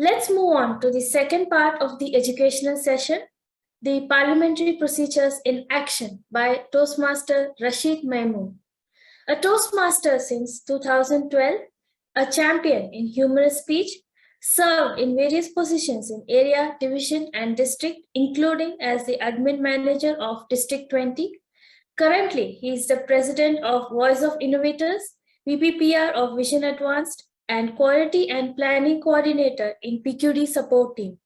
Let's move on to the second part of the educational session, the Parliamentary Procedures in Action by Toastmaster Rashid Maymoon. A Toastmaster since 2012, a champion in humorous speech, served in various positions in area, division, and district, including as the admin manager of District 20. Currently, he is the president of Voice of Innovators, VPPR of Vision Advanced, and Quality and Planning Coordinator in PQD Support Team.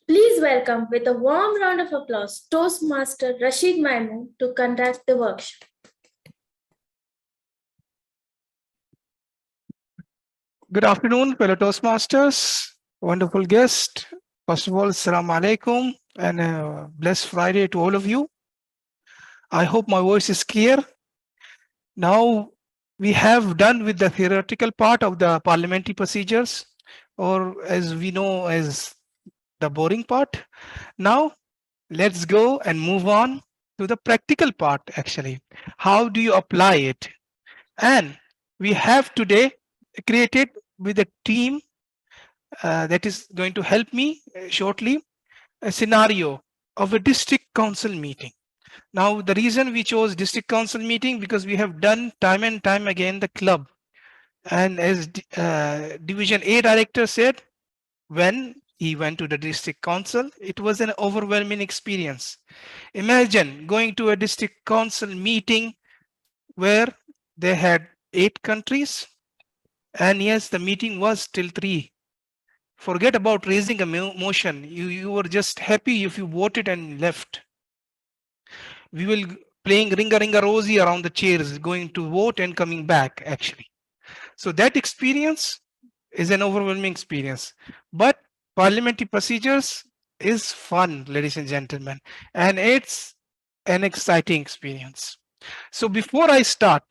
Please welcome with a warm round of applause Toastmaster Rashid Maymoon to conduct the workshop. Good afternoon, fellow Toastmasters, wonderful guest. First of all, Assalamu alaikum and a blessed Friday to all of you. I hope my voice is clear. Now, we have done with the theoretical part of the parliamentary procedures, or as we know as the boring part. Now, let's go and move on to the practical part actually. How do you apply it? And we have today created with a team that is going to help me shortly a scenario of a district council meeting. Now, the reason we chose district council meeting because we have done time and time again the club. And as Division A director said, when he went to the district council, it was an overwhelming experience. Imagine going to a district council meeting where they had 8 countries. And yes, the meeting was till 3. Forget about raising a motion. You were just happy if you voted and left. We will playing ringa rosy around the chairs, going to vote and coming back actually. So that experience is an overwhelming experience. But parliamentary procedures is fun, ladies and gentlemen, and it's an exciting experience. So before I start,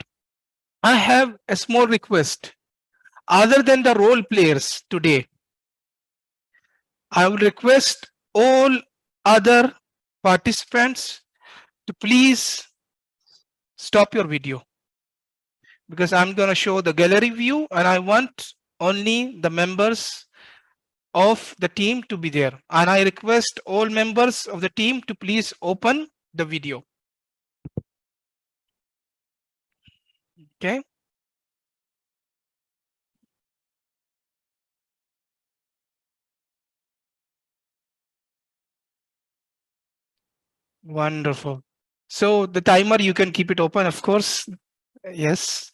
I have a small request. Other than the role players today, I would request all other participants to please stop your video because I'm going to show the gallery view and I want only the members of the team to be there. And I request all members of the team to please open the video. Okay. Wonderful. So the timer, you can keep it open, of course. Yes.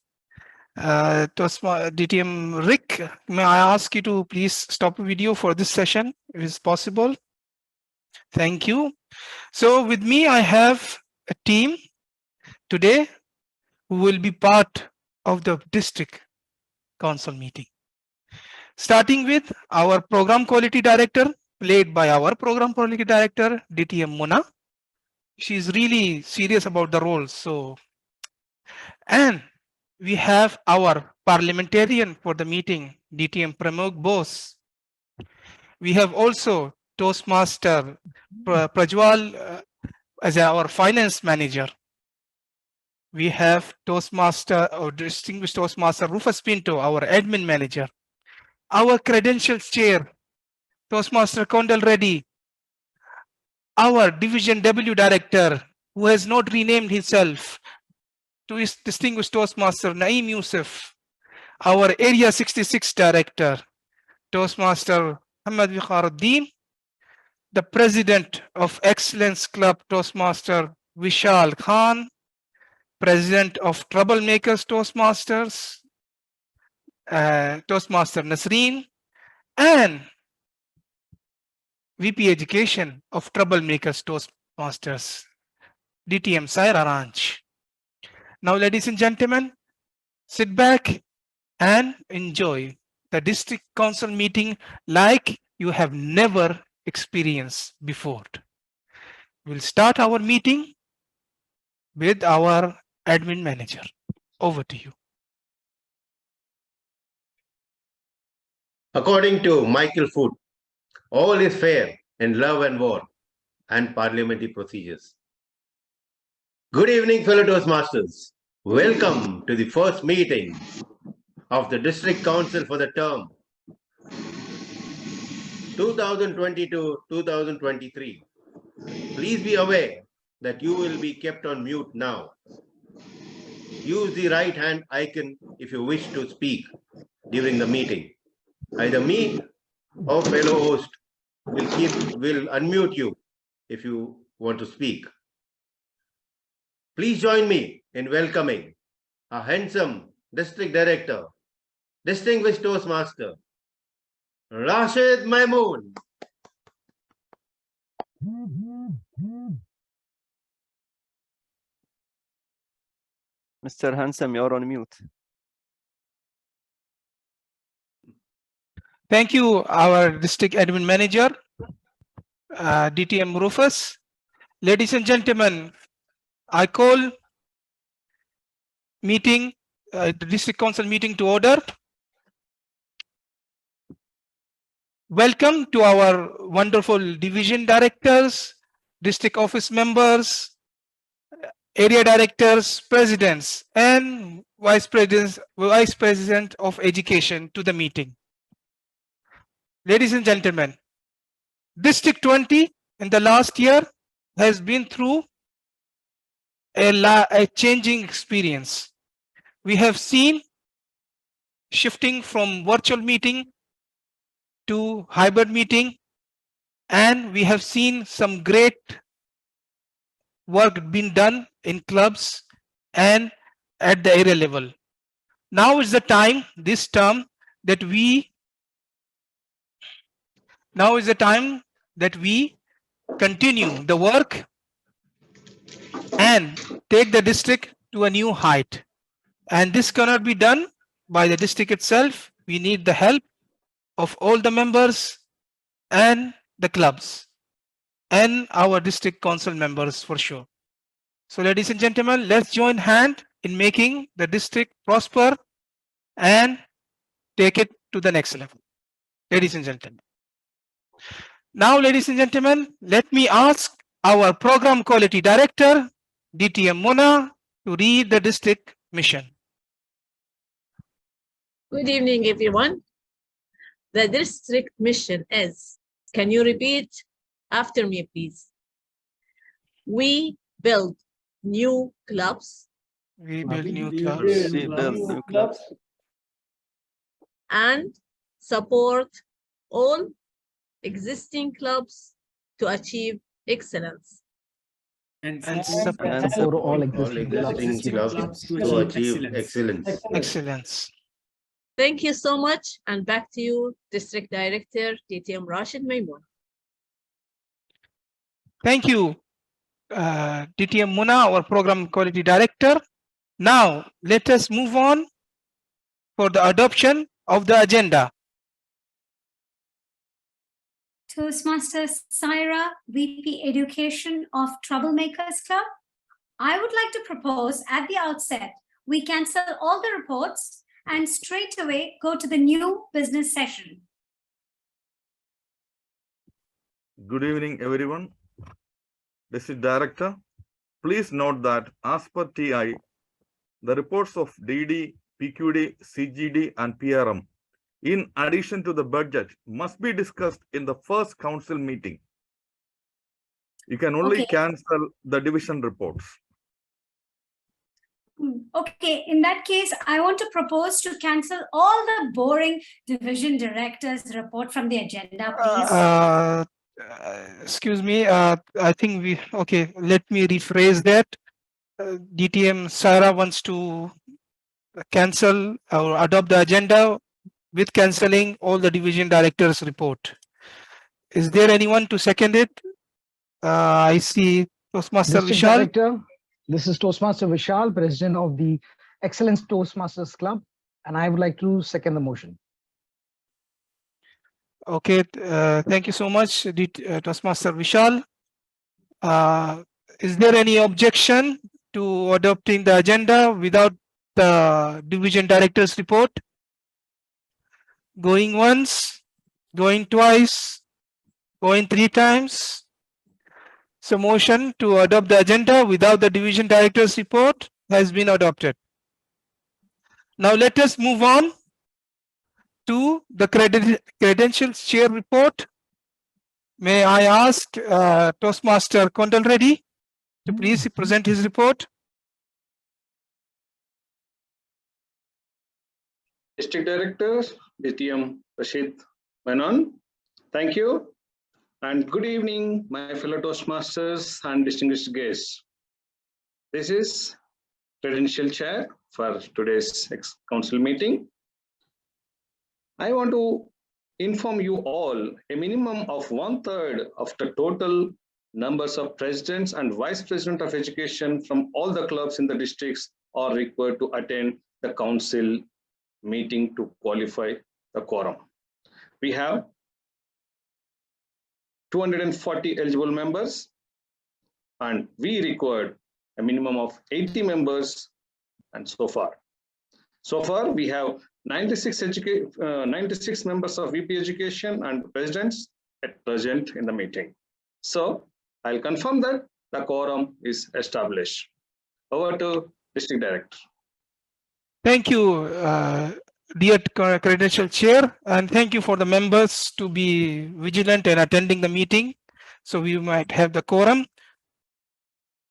DTM Rick, may I ask you to please stop the video for this session, if it's possible? Thank you. So with me, I have a team today who will be part of the district council meeting. Starting with our program quality director, played by our program quality director, DTM Mona. She's really serious about the role. So, and we have our parliamentarian for the meeting, DTM Pramod Bose. We have also Toastmaster Prajwal as our finance manager. We have Toastmaster or distinguished Toastmaster Rufus Pinto, our admin manager. Our credentials chair, Toastmaster Kondal Reddy. Our Division W director, who has not renamed himself, to his distinguished Toastmaster Naeem Yusuf. Our Area 66 director, Toastmaster Hamad Vikharuddin. The president of Excellence Club, Toastmaster Vishal Khan. President of Troublemakers Toastmasters, Toastmaster Nasreen, and VP Education of Troublemakers Toastmasters, DTM Saira Ranch. Now, ladies and gentlemen, sit back and enjoy the district council meeting like you have never experienced before. We'll start our meeting with our admin manager. Over to you. According to Michael Foot, all is fair in love and war and parliamentary procedures. Good evening, fellow Toastmasters. Welcome to the first meeting of the District Council for the term 2022-2023. Please be aware that you will be kept on mute now. Use the right hand icon if you wish to speak during the meeting. Either me or fellow host will unmute you if you want to speak. Please join me in welcoming a handsome district director, distinguished Toastmaster, Rashid Maymoon. Mr. Handsome, you're on mute. Thank you, our district admin manager, DTM Rufus. Ladies and gentlemen, I call meeting, the district council meeting to order. Welcome to our wonderful division directors, district office members, area directors, presidents, and vice president of education to the meeting. Ladies and gentlemen, District 20 in the last year has been through a changing experience. We have seen shifting from virtual meeting to hybrid meeting, and we have seen some great work being done in clubs and at the area level. Now is the time, this term, that we continue the work and take the district to a new height. And this cannot be done by the district itself. We need the help of all the members and the clubs and our district council members for sure. So ladies and gentlemen, let's join hand in making the district prosper and take it to the next level. Ladies and gentlemen. Now, ladies and gentlemen, let me ask our program quality director, DTM Mona, to read the district mission. Good evening, everyone. The district mission is, can you repeat after me, please? We build new clubs. We build new clubs. We build new clubs. And support all existing clubs to achieve excellence. And support all Existing clubs to achieve excellence. Excellence. Thank you so much. And back to you, District Director TM Rashid Maymoon. Thank you, DTM Muna, our program quality director. Now, let us move on for the adoption of the agenda. Toastmaster Saira, VP Education of Troublemakers Club. I would like to propose at the outset, we cancel all the reports and straight away go to the new business session. Good evening, everyone. District Director, please note that as per TI, the reports of DD, PQD, CGD, and PRM, in addition to the budget, must be discussed in the first council meeting. You can only cancel the division reports. Okay, in that case, I want to propose to cancel all the boring division directors report from the agenda, please. Excuse me, I think let me rephrase that. DTM Sarah wants to cancel or adopt the agenda with cancelling all the division directors report. Is there anyone to second it? I see Toastmaster Vishal. Director, this is Toastmaster Vishal, President of the Excellence Toastmasters Club, and I would like to second the motion. Okay, thank you so much, Toastmaster Vishal. Is there any objection to adopting the agenda without the division director's report? Going once, going twice, going 3 times. So motion to adopt the agenda without the division director's report has been adopted. Now let us move on to the credentials chair report May I ask Toastmaster Kondal Reddy to please present his report? District Director, TM Rashid Maymoon. Thank you. And good evening, my fellow Toastmasters and distinguished guests. This is Credential Chair for today's council meeting. I want to inform you all a minimum of 1/3 of the total numbers of presidents and vice president of education from all the clubs in the districts are required to attend the council meeting to qualify the quorum. We have 240 eligible members and we required a minimum of 80 members and so far. So far we have 96 members of VP education and presidents at present in the meeting. So I'll confirm that the quorum is established. Over to District Director. Thank you, dear Credential Chair, and thank you for the members to be vigilant and attending the meeting, so we might have the quorum.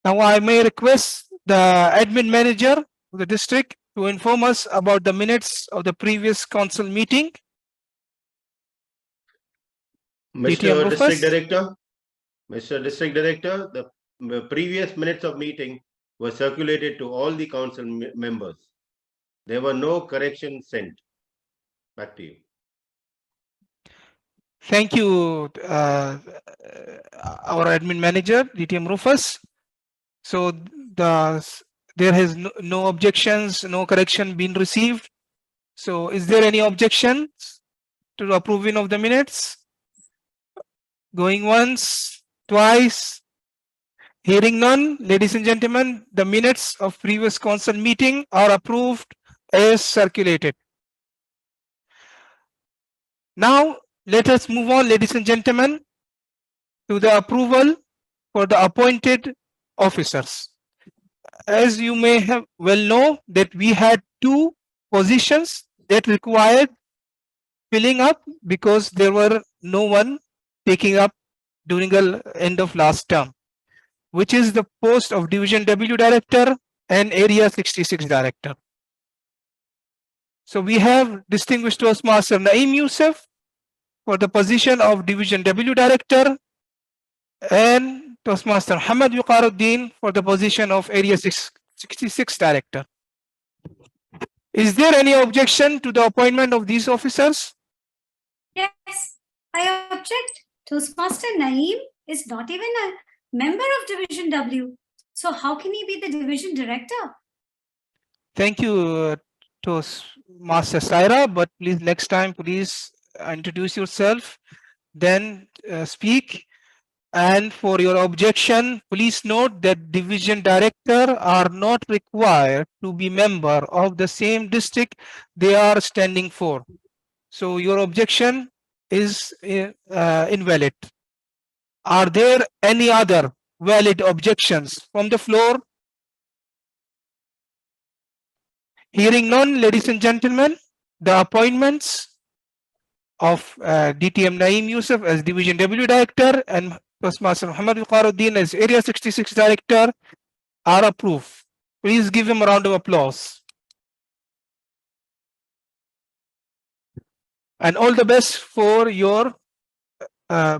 Now I may request the admin manager of the district to inform us about the minutes of the previous council meeting. Mr. District Director, the previous minutes of meeting were circulated to all the council members. There were no corrections sent. Back to you. Thank you, our admin manager, DTM Rufus. So there has no objections, no correction been received. So is there any objections to the approving of the minutes? Going once, twice. Hearing none, ladies and gentlemen, the minutes of previous council meeting are approved as circulated. Now, let us move on, ladies and gentlemen, to the approval for the appointed officers. As you may have well know that we had two positions that required filling up because there were no one taking up during the end of last term, which is the post of Division W Director and Area 66 Director. So we have distinguished Toastmaster Naeem Yusuf for the position of Division W Director and Toastmaster Hamad Yuqaruddin for the position of Area 66 Director. Is there any objection to the appointment of these officers? Yes, I object. Toastmaster Naeem is not even a member of Division W. So how can he be the Division Director? Thank you, Toastmaster Saira, but please next time, please introduce yourself, then speak. And for your objection, please note that division director are not required to be member of the same district they are standing for. So your objection is invalid. Are there any other valid objections from the floor? Hearing none, ladies and gentlemen, the appointments of DTM Naeem Yusuf as Division W Director and Toastmaster Muhammad Yuqaruddin as Area 66 Director are approved. Please give him a round of applause. And all the best for your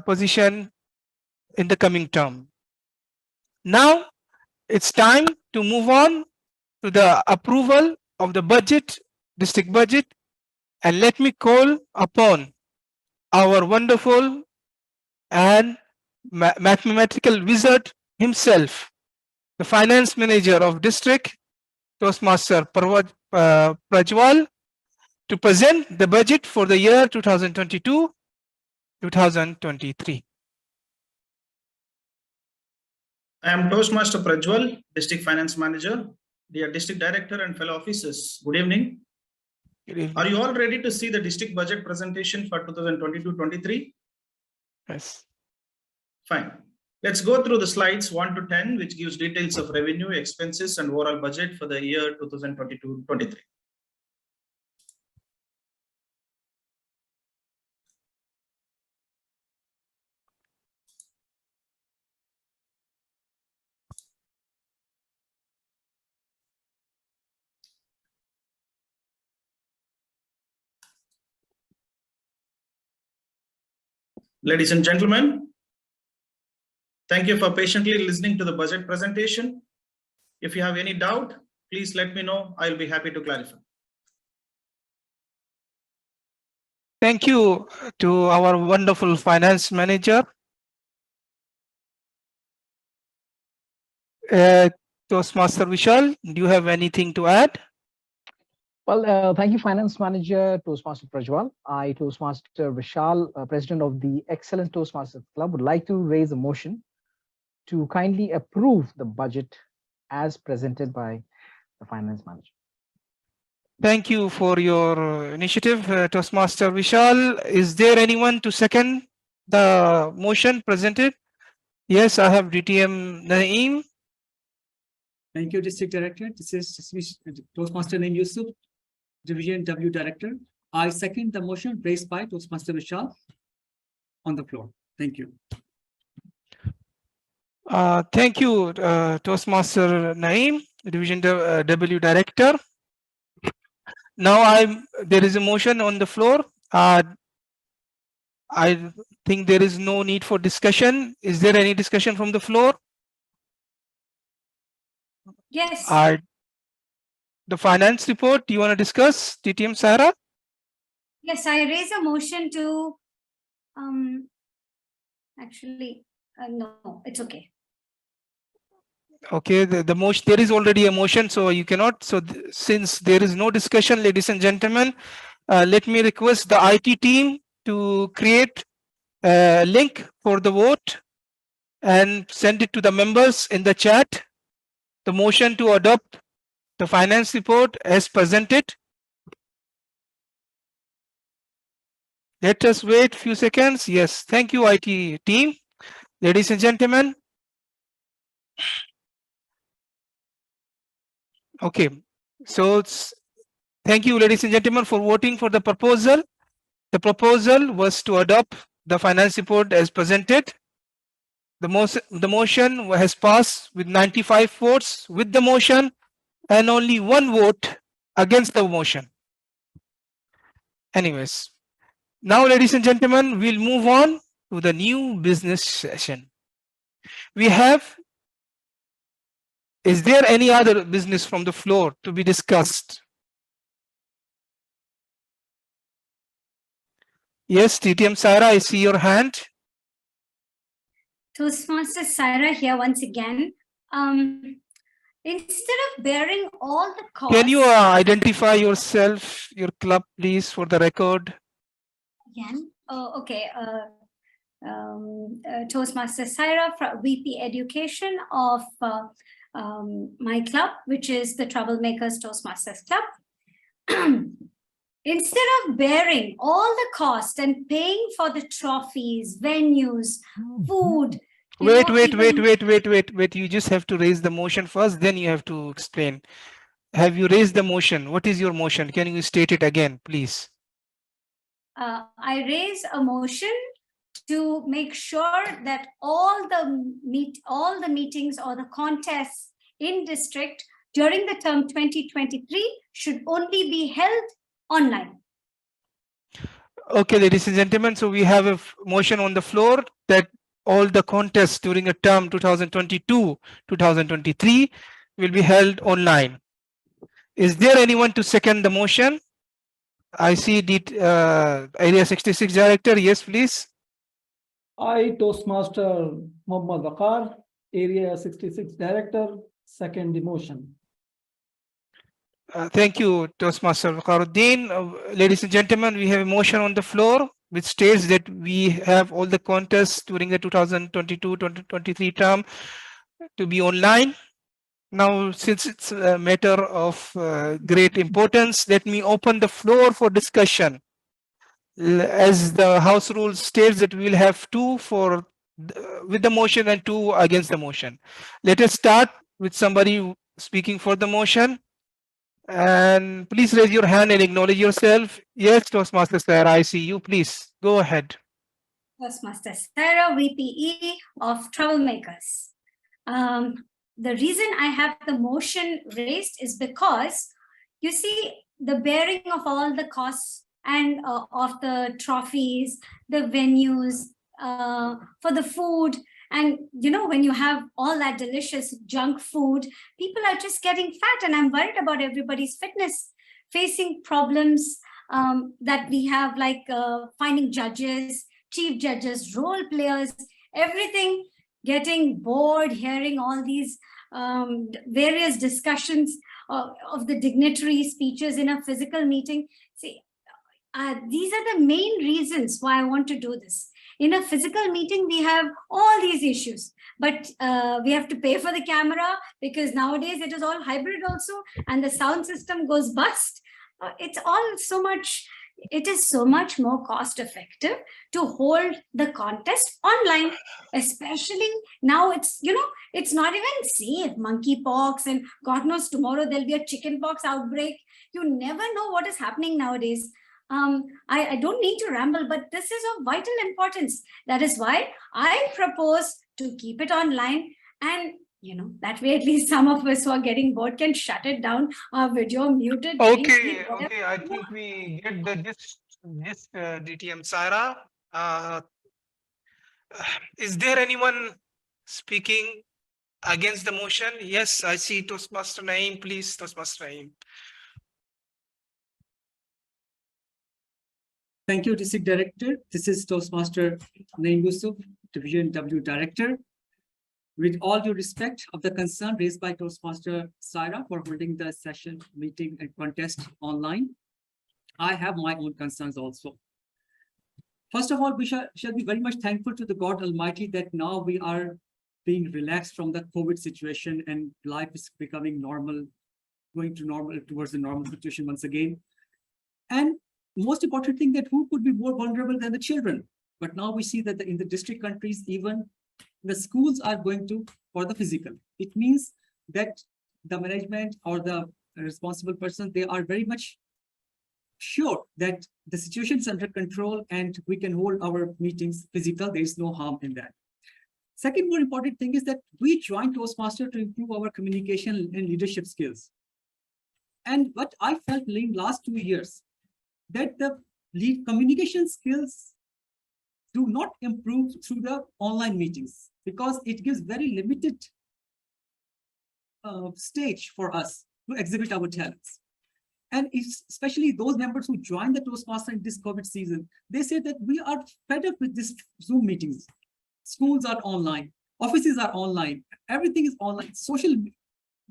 position in the coming term. Now it's time to move on to the approval of the budget, district budget, and let me call upon our wonderful and mathematical wizard himself, the finance manager of district, Toastmaster Prajwal, to present the budget for the year 2022-2023. I am Toastmaster Prajwal, District Finance Manager. Dear District Director and fellow officers, good evening. Good evening. Are you all ready to see the district budget presentation for 2022-23? Yes. Fine. Let's go through the slides 1 to 10, which gives details of revenue, expenses, and overall budget for the year 2022-23. Ladies and gentlemen, thank you for patiently listening to the budget presentation. If you have any doubt, please let me know. I'll be happy to clarify. Thank you to our wonderful finance manager. Toastmaster Vishal, do you have anything to add? Well, thank you, Finance Manager Toastmaster Prajwal. I, Toastmaster Vishal, President of the Excellent Toastmasters Club, would like to raise a motion to kindly approve the budget as presented by the Finance Manager. Thank you for your initiative, Toastmaster Vishal. Is there anyone to second the motion presented? Yes, I have DTM Naeem. Thank you, District Director. This is Toastmaster Naeem Yusuf, Division W Director. I second the motion raised by Toastmaster Vishal on the floor. Thank you. Thank you, Toastmaster Naeem, Division W Director. Now there is a motion on the floor. I think there is no need for discussion. Is there any discussion from the floor? Yes. The finance report, do you want to discuss, TTM Sarah? Yes, I raise a motion to, no, it's okay. Okay, the motion, there is already a motion, so you cannot. So since there is no discussion, ladies and gentlemen, let me request the IT team to create a link for the vote and send it to the members in the chat. The motion to adopt the finance report as presented. Let us wait a few seconds. Yes, thank you, IT team. Ladies and gentlemen. Okay, so thank you, ladies and gentlemen, for voting for the proposal. The proposal was to adopt the finance report as presented. The motion has passed with 95 votes with the motion and only 1 vote against the motion. Anyways, now, ladies and gentlemen, we'll move on to the new business session. Is there any other business from the floor to be discussed? Yes, TTM Sarah, I see your hand. Toastmaster Saira here once again. Instead of bearing all the costs... Can you identify yourself, your club, please, for the record? Again? Oh, okay. Toastmaster Saira, VP Education of my club, which is the Troublemakers Toastmasters Club. Instead of bearing all the cost and paying for the trophies, venues, food. Wait. You just have to raise the motion first, then you have to explain. Have you raised the motion? What is your motion? Can you state it again, please? I raise a motion to make sure that all the meetings or the contests in district during the term 2023 should only be held online. Okay, ladies and gentlemen, so we have a motion on the floor that all the contests during a term 2022-2023 will be held online. Is there anyone to second the motion? I see the Area 66 Director. Yes, please. I, Toastmaster Muhammad Waqar, Area 66 Director, second the motion. Thank you, Toastmaster Waqaruddin. Ladies and gentlemen, we have a motion on the floor which states that we have all the contests during the 2022-2023 term to be online. Now, since it's a matter of great importance, let me open the floor for discussion. As the House rule states that we will have 2 with the motion and 2 against the motion. Let us start with somebody speaking for the motion. And please raise your hand and acknowledge yourself. Yes, Toastmaster Sarah, I see you. Please go ahead. Toastmaster Sarah, VPE of Troublemakers. The reason I have the motion raised is because you see the bearing of all the costs and of the trophies, the venues, for the food. And, you know, when you have all that delicious junk food, people are just getting fat. And I'm worried about everybody's fitness, facing problems that we have, like finding judges, chief judges, role players, everything, getting bored, hearing all these various discussions of the dignitary speeches in a physical meeting. See, these are the main reasons why I want to do this. In a physical meeting, we have all these issues, but we have to pay for the camera because nowadays it is all hybrid also, and the sound system goes bust. It's all so much, it is so much more cost effective to hold the contest online, especially now. It's, you know, it's not even safe. Monkeypox, and God knows tomorrow there'll be a chickenpox outbreak. You never know what is happening nowadays. I don't need to ramble, but this is of vital importance. That is why I propose to keep it online, and you know, that way at least some of us who are getting bored can shut it down, our video muted. Okay, okay. I think we get the this DTM Saira. Is there anyone speaking against the motion? Yes, I see Toastmaster Naeem. Please, Toastmaster Naeem. Thank you, District Director. This is Toastmaster Naeem Yusuf, Division W Director. With all due respect of the concern raised by Toastmaster Saira for holding the session, meeting, and contest online, I have my own concerns also. First of all, we shall be very much thankful to the God Almighty that now we are being relaxed from the COVID situation and life is becoming normal, going to normal, towards the normal situation once again. And most important thing, that who could be more vulnerable than the children? But now we see that in the district countries, even the schools are going to for the physical. It means that the management or the responsible person, they are very much sure that the situation is under control and we can hold our meetings physical. There is no harm in that. Second more important thing is that we joined Toastmaster to improve our communication and leadership skills. And what I felt in the last 2 years, that the communication skills do not improve through the online meetings because it gives very limited stage for us to exhibit our talents. And especially those members who joined the Toastmaster in this COVID season, they say that we are fed up with this Zoom meetings. Schools are online, offices are online, everything is online, social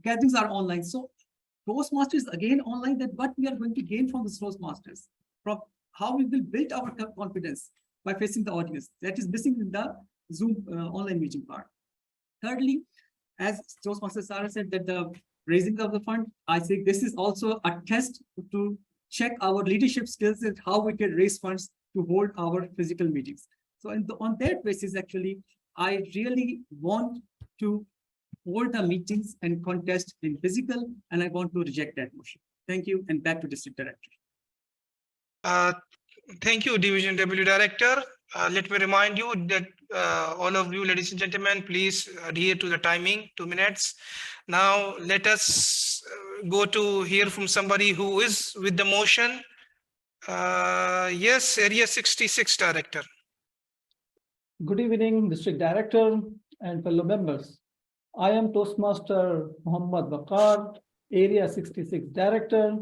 gatherings are online. So Toastmasters again online, that what we are going to gain from the Toastmasters, from how we will build our confidence by facing the audience. That is missing in the Zoom online meeting part. Thirdly, as Toastmaster Sarah said, that the raising of the fund, I think this is also a test to check our leadership skills and how we can raise funds to hold our physical meetings. So on that basis, actually, I really want to hold the meetings and contest in physical, and I want to reject that motion. Thank you, and back to District Director. Thank you, Division W Director. Let me remind you that all of you, ladies and gentlemen, please adhere to the timing, 2 minutes. Now, let us go to hear from somebody who is with the motion. Yes, Area 66 Director. Good evening, District Director and fellow members. I am Toastmaster Muhammad Waqar, Area 66 Director.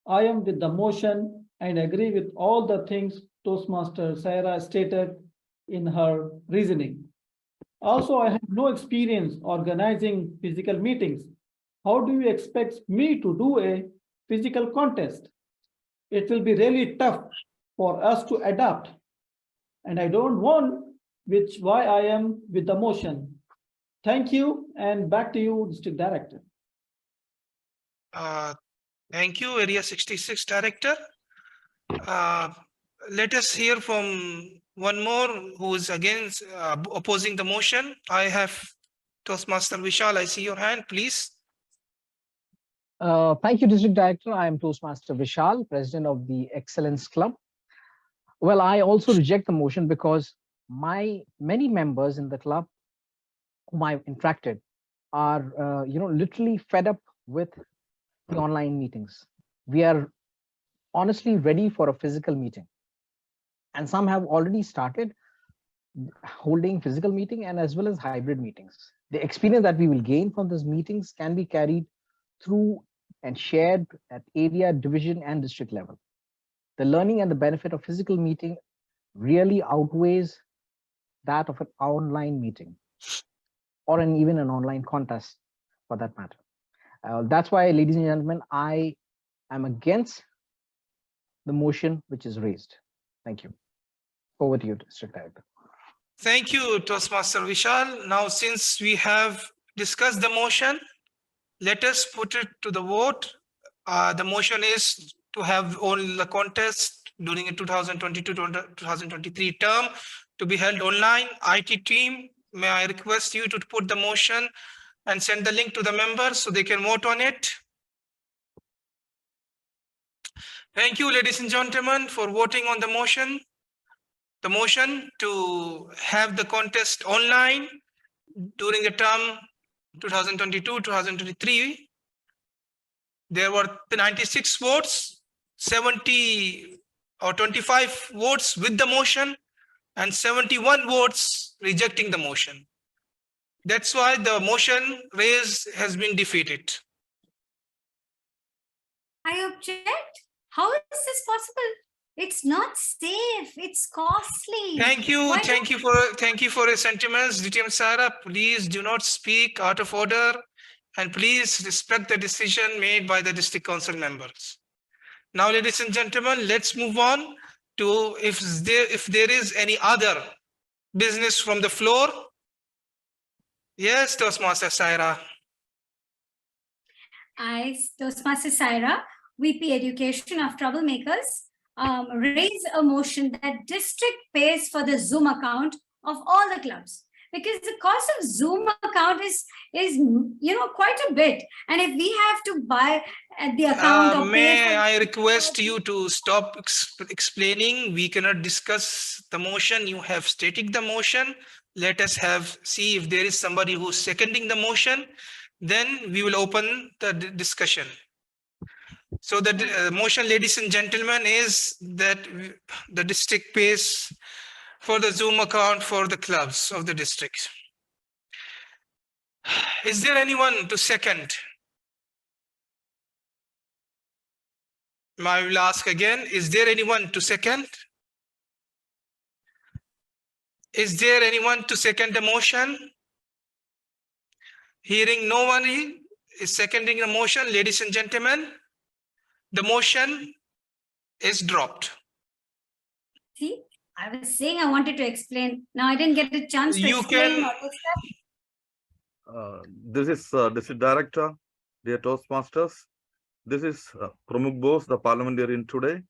I am with the motion and agree with all the things Toastmaster Saira stated in her reasoning. Also, I have no experience organizing physical meetings. How do you expect me to do a physical contest? It will be really tough for us to adapt. And I don't want, which why I am with the motion. Thank you, and back to you, District Director. Thank you, Area 66 Director. Let us hear from one more who is against opposing the motion. I have Toastmaster Vishal. I see your hand, please. Thank you, District Director. I am Toastmaster Vishal, President of the Excellence Club. Well, I also reject the motion because many members in the club whom I've interacted are, literally fed up with the online meetings. We are honestly ready for a physical meeting, and some have already started. holding physical meeting and as well as hybrid meetings. The experience that we will gain from those meetings can be carried through and shared at area, division, and district level. The learning and the benefit of physical meeting really outweighs that of an online meeting or even an online contest for that matter. That's why, ladies and gentlemen, I am against the motion which is raised. Thank you. Over to you, District Director. Thank you, Toastmaster Vishal. Now, since we have discussed the motion, let us put it to the vote. The motion is to have all the contest during the 2022-2023 term to be held online. IT team, may I request you to put the motion and send the link to the members so they can vote on it. Thank you, ladies and gentlemen, for voting on the motion. The motion to have the contest online during the term 2022-2023. There were 96 votes, 70 or 25 votes with the motion, and 71 votes rejecting the motion. That's why the motion raised has been defeated. I object. How is this possible? It's not safe. It's costly. Thank you. Why Thank you for your sentiments, DTM Sarah. Please do not speak out of order, and please respect the decision made by the district council members. Now, ladies and gentlemen, let's move on to if there is any other business from the floor. Yes, Toastmaster Saira. I, Toastmaster Saira, VP Education of Troublemakers, raise a motion that district pays for the Zoom account of all the clubs, because the cost of Zoom account is quite a bit, and if we have to buy at the account or may I request you to stop explaining? We cannot discuss the motion. You have stated the motion. Let us see if there is somebody who's seconding the motion. Then we will open the discussion. So the motion, ladies and gentlemen, is that the district pays for the Zoom account for the clubs of the district. Is there anyone to second? I will ask again, is there anyone to second? Is there anyone to second the motion? Hearing no one is seconding the motion, ladies and gentlemen, the motion is dropped. See, I was saying I wanted to explain. Now I didn't get a chance to explain. This is District Director, dear Toastmasters. This is Pramukh Bose, the parliamentarian today.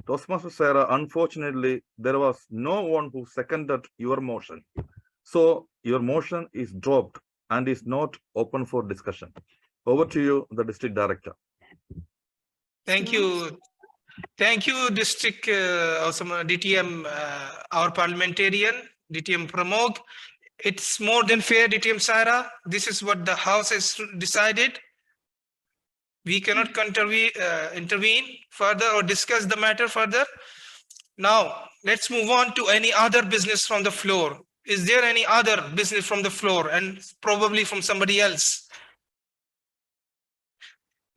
Toastmaster Sarah, unfortunately, there was no one who seconded your motion. So your motion is dropped and is not open for discussion. Over to you, the District Director. Thank you. Thank you, District DTM, our parliamentarian, DTM Pramukh. It's more than fair, DTM Sarah. This is what the House has decided. We cannot intervene further or discuss the matter further. Now, let's move on to any other business from the floor. Is there any other business from the floor and probably from somebody else?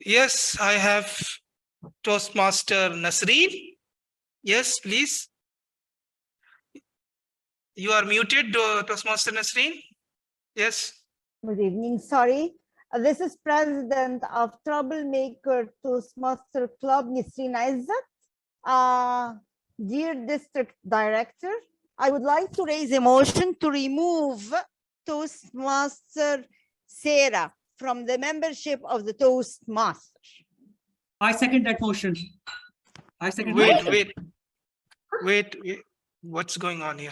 Yes, I have Toastmaster Nasreen. Yes, please. You are muted, Toastmaster Nasreen. Yes. Good evening. Sorry. This is President of Troublemaker Toastmaster Club, Nisreen Izzat. Dear District Director, I would like to raise a motion to remove Toastmaster Sarah from the membership of the Toastmasters. I second that motion. I second. Wait. What's going on here?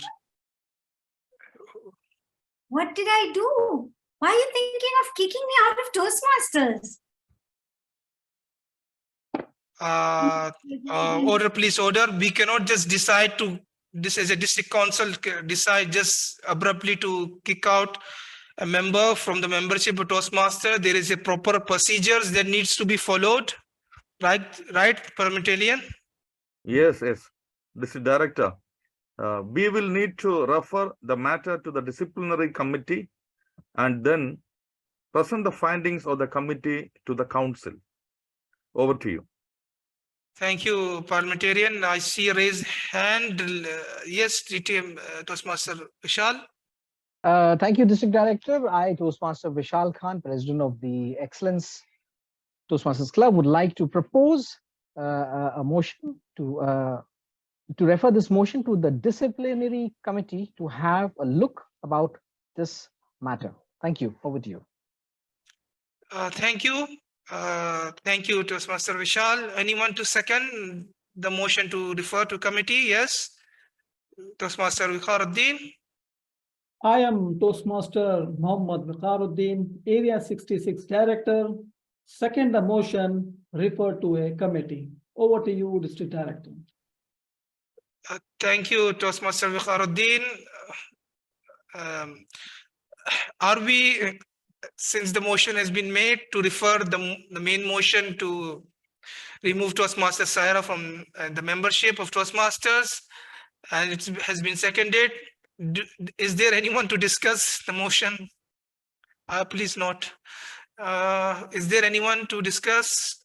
What did I do? Why are you thinking of kicking me out of Toastmasters? Order, please, order. We cannot just decide to, this as a district council, decide just abruptly to kick out a member from the membership of Toastmaster. There is a proper procedures that needs to be followed. Right, parliamentarian? Yes. District Director. We will need to refer the matter to the disciplinary committee and then present the findings of the committee to the council. Over to you. Thank you, parliamentarian. I see a raised hand. Yes, DTM Toastmaster Vishal. Thank you, District Director. I, Toastmaster Vishal Khan, President of the Excellence Toastmasters Club, would like to propose a motion to refer this motion to the disciplinary committee to have a look about this matter. Thank you. Over to you. Thank you. Thank you, Toastmaster Vishal. Anyone to second the motion to refer to committee? Yes. Toastmaster Vikharuddin. I am Toastmaster Mohammad Vikharuddin, Area 66 Director. Second the motion, refer to a committee. Over to you, District Director. Thank you, Toastmaster Vikharuddin. Are we, since the motion has been made to refer the main motion to remove Toastmaster Saira from the membership of Toastmasters, and it has been seconded, is there anyone to discuss the motion? Please not. Is there anyone to discuss?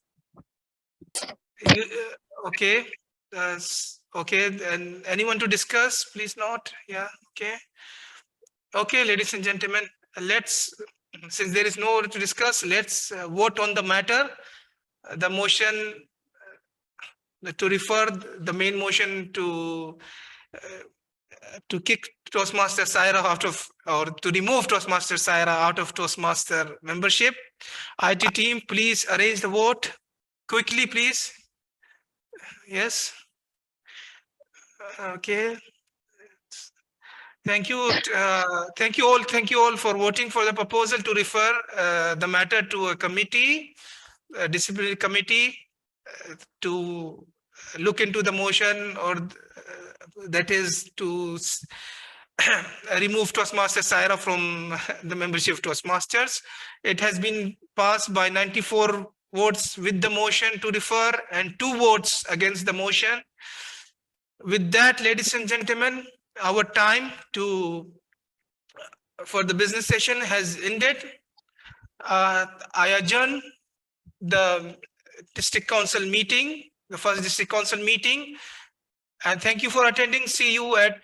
Okay. Okay, and anyone to discuss? Please not. Yeah, okay. Okay, ladies and gentlemen, since there is no one to discuss, let's vote on the matter. The motion to refer the main motion to kick Toastmaster Saira out of, or to remove Toastmaster Saira out of Toastmaster membership. IT team, please arrange the vote quickly, please. Yes. Okay. Thank you. Thank you all. Thank you all for voting for the proposal to refer the matter to a committee, a disciplinary committee, to look into the motion, or that is to remove Toastmaster Saira from the membership of Toastmasters. It has been passed by 94 votes with the motion to refer and 2 votes against the motion. With that, ladies and gentlemen, our time for the business session has ended. I adjourn the district council meeting, the first district council meeting, and thank you for attending. See you at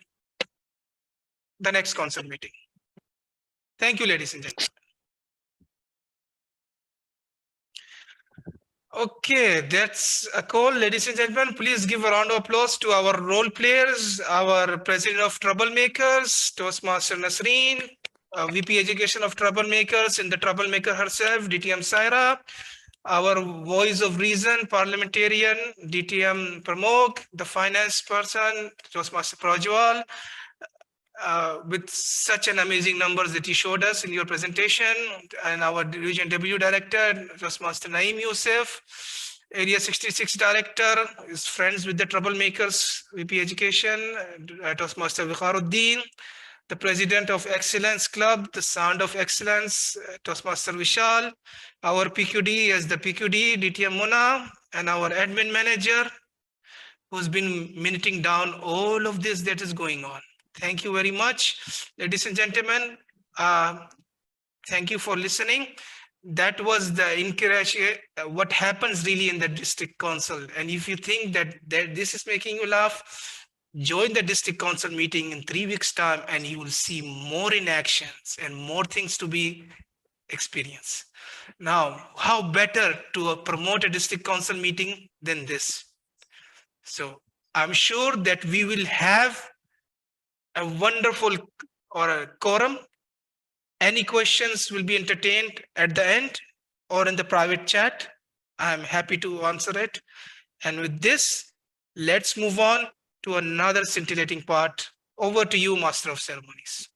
the next council meeting. Thank you, ladies and gentlemen. Okay, that's a call. Ladies and gentlemen, please give a round of applause to our role players, our president of Troublemakers, Toastmaster Nasreen, VP Education of Troublemakers and the Troublemaker herself, DTM Saira, our voice of reason, parliamentarian, DTM Pramod, the finance person, Toastmaster Prajwal, with such an amazing numbers that you showed us in your presentation, and our Division W Director, Toastmaster Naeem Youssef, Area 66 Director, is friends with the Troublemakers, VP Education, Toastmaster Vikharuddin, the President of Excellence Club, the Sound of Excellence, Toastmaster Vishal, our PQD as the PQD, DTM Mona, and our admin manager, who's been minuting down all of this that is going on. Thank you very much, ladies and gentlemen. Thank you for listening. That was the what happens really in the district council. And if you think that this is making you laugh, join the district council meeting in 3 weeks' time, and you will see more in actions and more things to be experienced. Now, how better to promote a district council meeting than this? So I'm sure that we will have a wonderful or a quorum. Any questions will be entertained at the end or in the private chat. I'm happy to answer it. And with this, let's move on to another scintillating part. Over to you, Master of Ceremonies.